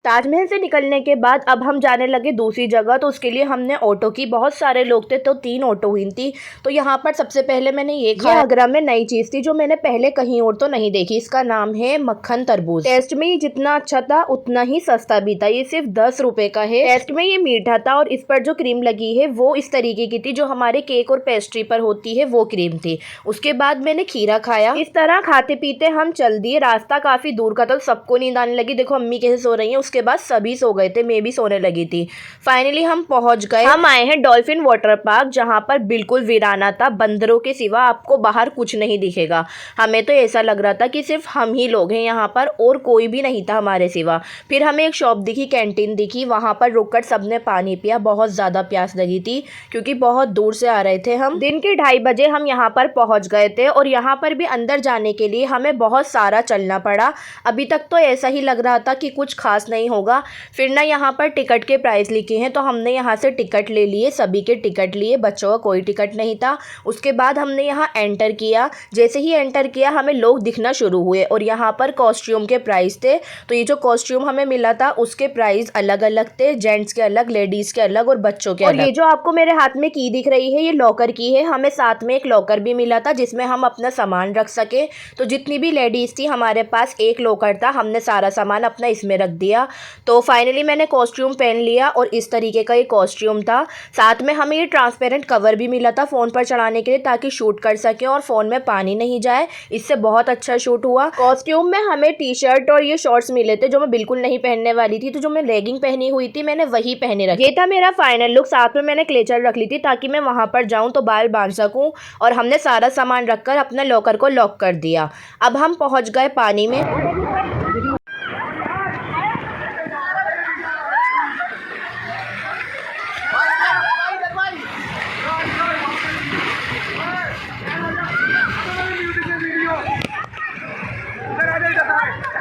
ताजमहल से निकलने के बाद अब हम जाने लगे दूसरी जगह। तो उसके लिए हमने ऑटो की, बहुत सारे लोग थे तो 3 ऑटो हुई थी। तो यहाँ पर सबसे पहले मैंने ये खाया, आगरा में नई चीज़ थी जो मैंने पहले कहीं और तो नहीं देखी। इसका नाम है मक्खन तरबूज। टेस्ट में ये जितना अच्छा था उतना ही सस्ता भी था। ये सिर्फ 10 रुपए का है। टेस्ट में ये मीठा था और इस पर जो क्रीम लगी है वो इस तरीके की थी जो हमारे केक और पेस्ट्री पर होती है, वो क्रीम थी। उसके बाद मैंने खीरा खाया। इस तरह खाते पीते हम चल दिए। रास्ता काफी दूर का था, सबको नींद आने लगी। देखो अम्मी कैसे सो रही है। उसके बाद सभी सो गए थे, मैं भी सोने लगी थी। फाइनली हम पहुंच गए। हम आए हैं डॉल्फिन वाटर पार्क, जहां पर बिल्कुल वीराना था। बंदरों के सिवा आपको बाहर कुछ नहीं दिखेगा। हमें तो ऐसा लग रहा था कि सिर्फ हम ही लोग हैं यहाँ पर और कोई भी नहीं था हमारे सिवा। फिर हमें एक शॉप दिखी, कैंटीन दिखी। वहां पर रुककर सबने पानी पिया। बहुत ज्यादा प्यास लगी थी क्योंकि बहुत दूर से आ रहे थे हम। दिन के 2:30 बजे हम यहाँ पर पहुंच गए थे और यहाँ पर भी अंदर जाने के लिए हमें बहुत सारा चलना पड़ा। अभी तक तो ऐसा ही लग रहा था कि कुछ खास नहीं होगा। फिर ना यहाँ पर टिकट के प्राइस लिखे हैं तो हमने यहाँ से टिकट ले लिए। सभी के टिकट लिए, बच्चों का कोई टिकट नहीं था। उसके बाद हमने यहाँ एंटर किया। जैसे ही एंटर किया हमें लोग दिखना शुरू हुए और यहाँ पर कॉस्ट्यूम के प्राइस थे। तो ये जो कॉस्ट्यूम हमें मिला था उसके प्राइस अलग अलग थे, जेंट्स के अलग, लेडीज के अलग और बच्चों के अलग। और ये जो आपको मेरे हाथ में की दिख रही है ये लॉकर की है। हमें साथ में एक लॉकर भी मिला था जिसमें हम अपना सामान रख सके। तो जितनी भी लेडीज थी हमारे पास एक लॉकर था, हमने सारा सामान अपना इसमें रख दिया। तो फाइनली मैंने कॉस्ट्यूम पहन लिया और इस तरीके का ये कॉस्ट्यूम था। साथ में हमें ये ट्रांसपेरेंट कवर भी मिला था फ़ोन पर चढ़ाने के लिए ताकि शूट कर सके और फ़ोन में पानी नहीं जाए। इससे बहुत अच्छा शूट हुआ। कॉस्ट्यूम में हमें टी शर्ट और ये शॉर्ट्स मिले थे जो मैं बिल्कुल नहीं पहनने वाली थी। तो जो मैं लेगिंग पहनी हुई थी मैंने वही पहने रखी। ये था मेरा फाइनल लुक। साथ में मैंने क्लेचर रख ली थी ताकि मैं वहाँ पर जाऊँ तो बाल बांध सकूँ। और हमने सारा सामान रखकर अपने लॉकर को लॉक कर दिया। अब हम पहुँच गए पानी में।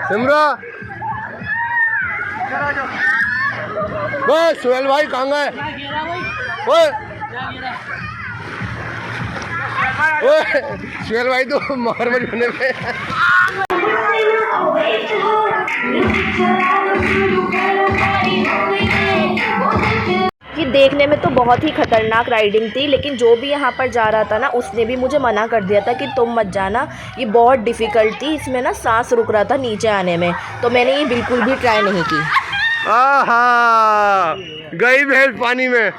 सिमरा बस सुहेल भाई कहाँ गए? सुहेल भाई तो मारवाड़ी बने पे। ये देखने में तो बहुत ही खतरनाक राइडिंग थी, लेकिन जो भी यहाँ पर जा रहा था ना उसने भी मुझे मना कर दिया था कि तुम मत जाना, ये बहुत डिफ़िकल्ट थी। इसमें ना सांस रुक रहा था नीचे आने में, तो मैंने ये बिल्कुल भी ट्राई नहीं की। आहा, गई भैंस पानी में।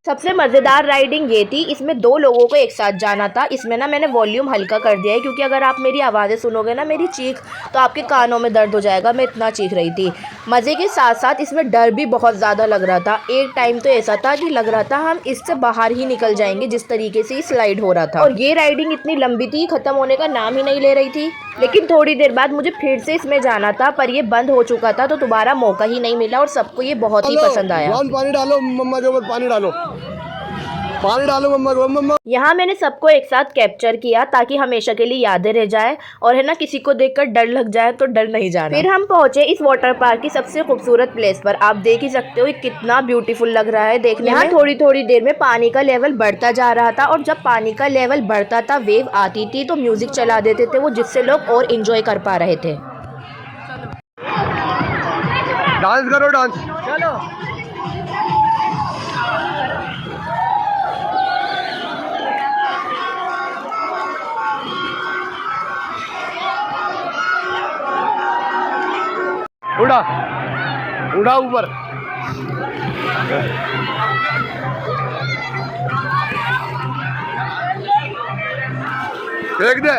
सबसे मज़ेदार राइडिंग ये थी, इसमें 2 लोगों को एक साथ जाना था। इसमें ना मैंने वॉल्यूम हल्का कर दिया है क्योंकि अगर आप मेरी आवाज़ें सुनोगे ना, मेरी चीख, तो आपके कानों में दर्द हो जाएगा। मैं इतना चीख रही थी। मज़े के साथ साथ इसमें डर भी बहुत ज़्यादा लग रहा था। एक टाइम तो ऐसा था कि लग रहा था हम इससे बाहर ही निकल जाएंगे, जिस तरीके से स्लाइड हो रहा था। और ये राइडिंग इतनी लंबी थी, ख़त्म होने का नाम ही नहीं ले रही थी। लेकिन थोड़ी देर बाद मुझे फिर से इसमें जाना था, पर ये बंद हो चुका था तो दोबारा मौका ही नहीं मिला और सबको ये बहुत ही पसंद आया। पानी डालो मम्मा के ऊपर, पानी डालो, पानी डालो मम्मा को। मम्मा यहाँ मैंने सबको एक साथ कैप्चर किया ताकि हमेशा के लिए यादें रह जाए और है ना, किसी को देखकर डर लग जाए तो डर नहीं जाना। फिर हम पहुंचे इस वाटर पार्क की सबसे खूबसूरत प्लेस पर। आप देख ही सकते हो ये कितना ब्यूटीफुल लग रहा है देखने में। थोड़ी थोड़ी देर में पानी का लेवल बढ़ता जा रहा था और जब पानी का लेवल बढ़ता था, वेव आती थी तो म्यूजिक चला देते थे वो, जिससे लोग और इंजॉय कर पा रहे थे। डांस करो, डांस चलो। उड़ा उड़ा ऊपर। देख दे।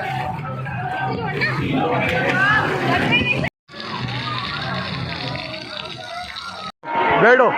बैठो।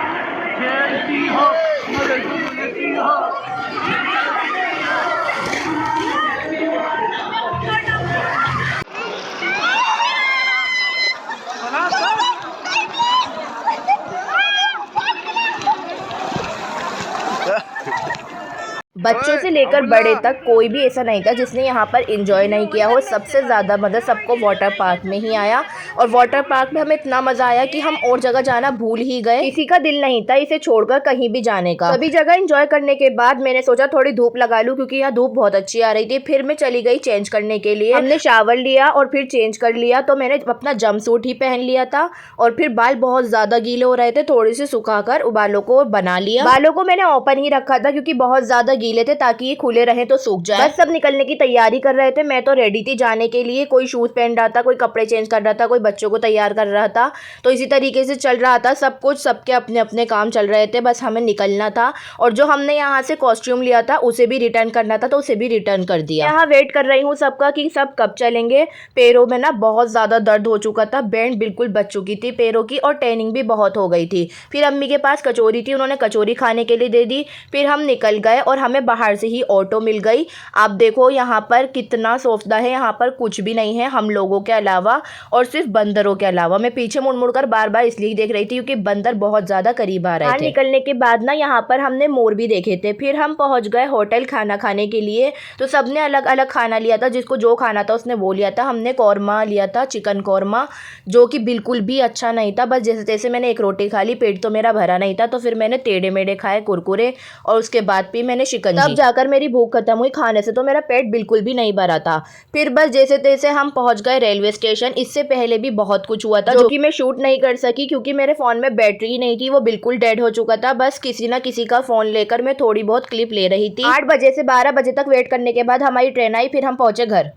बच्चों से लेकर बड़े तक कोई भी ऐसा नहीं था जिसने यहाँ पर एंजॉय नहीं किया हो। सबसे ज़्यादा मज़ा सबको वाटर पार्क में ही आया और वाटर पार्क में हमें इतना मज़ा आया कि हम और जगह जाना भूल ही गए। किसी का दिल नहीं था इसे छोड़कर कहीं भी जाने का। सभी जगह एंजॉय करने के बाद मैंने सोचा थोड़ी धूप लगा लूँ क्योंकि यहाँ धूप बहुत अच्छी आ रही थी। फिर मैं चली गई चेंज करने के लिए। हमने शावर लिया और फिर चेंज कर लिया, तो मैंने अपना जंप सूट ही पहन लिया था और फिर बाल बहुत ज़्यादा गीले हो रहे थे, थोड़ी सी सुखाकर बालों को बना लिया। बालों को मैंने ओपन ही रखा था क्योंकि बहुत ज़्यादा गीले थे ताकि ये खुले रहे तो सूख जाए। बस सब निकलने की तैयारी कर रहे थे। मैं तो रेडी थी जाने के लिए। कोई शूज़ पहन रहा था, कोई कपड़े चेंज कर रहा था, कोई बच्चों को तैयार कर रहा था। तो इसी तरीके से चल रहा था सब कुछ। सबके अपने अपने काम चल रहे थे, बस हमें निकलना था। और जो हमने यहाँ से कॉस्ट्यूम लिया था उसे भी रिटर्न करना था, तो उसे भी रिटर्न कर दिया। यहाँ वेट कर रही हूँ सबका कि सब कब चलेंगे। पैरों में ना बहुत ज़्यादा दर्द हो चुका था, बैंड बिल्कुल बच चुकी थी पैरों की और टैनिंग भी बहुत हो गई थी। फिर अम्मी के पास कचौरी थी, उन्होंने कचौरी खाने के लिए दे दी। फिर हम निकल गए और हमें बाहर से ही ऑटो मिल गई। आप देखो यहाँ पर कितना सौदा है, यहाँ पर कुछ भी नहीं है हम लोगों के अलावा और सिर्फ बंदरों के अलावा। मैं पीछे मुड़ मुड़ कर बार बार इसलिए देख रही थी क्योंकि बंदर बहुत ज़्यादा करीब आ रहे थे। निकलने के बाद ना यहाँ पर हमने मोर भी देखे थे। फिर हम पहुँच गए होटल खाना खाने के लिए। तो सबने अलग अलग खाना लिया था, जिसको जो खाना था उसने वो लिया था। हमने कौरमा लिया था, चिकन कौरमा, जो कि बिल्कुल भी अच्छा नहीं था। बस जैसे तैसे मैंने एक रोटी खा ली, पेट तो मेरा भरा नहीं था। तो फिर मैंने टेढ़े मेढ़े खाए कुरकुरे और उसके बाद भी मैंने शिकंजी। तब जाकर मेरी भूख खत्म हुई। खाने से तो मेरा पेट बिल्कुल भी नहीं भरा था। फिर बस जैसे तैसे हम पहुंच गए रेलवे स्टेशन। इससे पहले भी बहुत कुछ हुआ था जो कि मैं शूट नहीं कर सकी क्योंकि मेरे फ़ोन में बैटरी ही नहीं थी, वो बिल्कुल डेड हो चुका था। बस किसी ना किसी का फ़ोन लेकर मैं थोड़ी बहुत क्लिप ले रही थी। 8 बजे से 12 बजे तक वेट करने के बाद हमारी ट्रेन आई। फिर हम पहुंचे घर।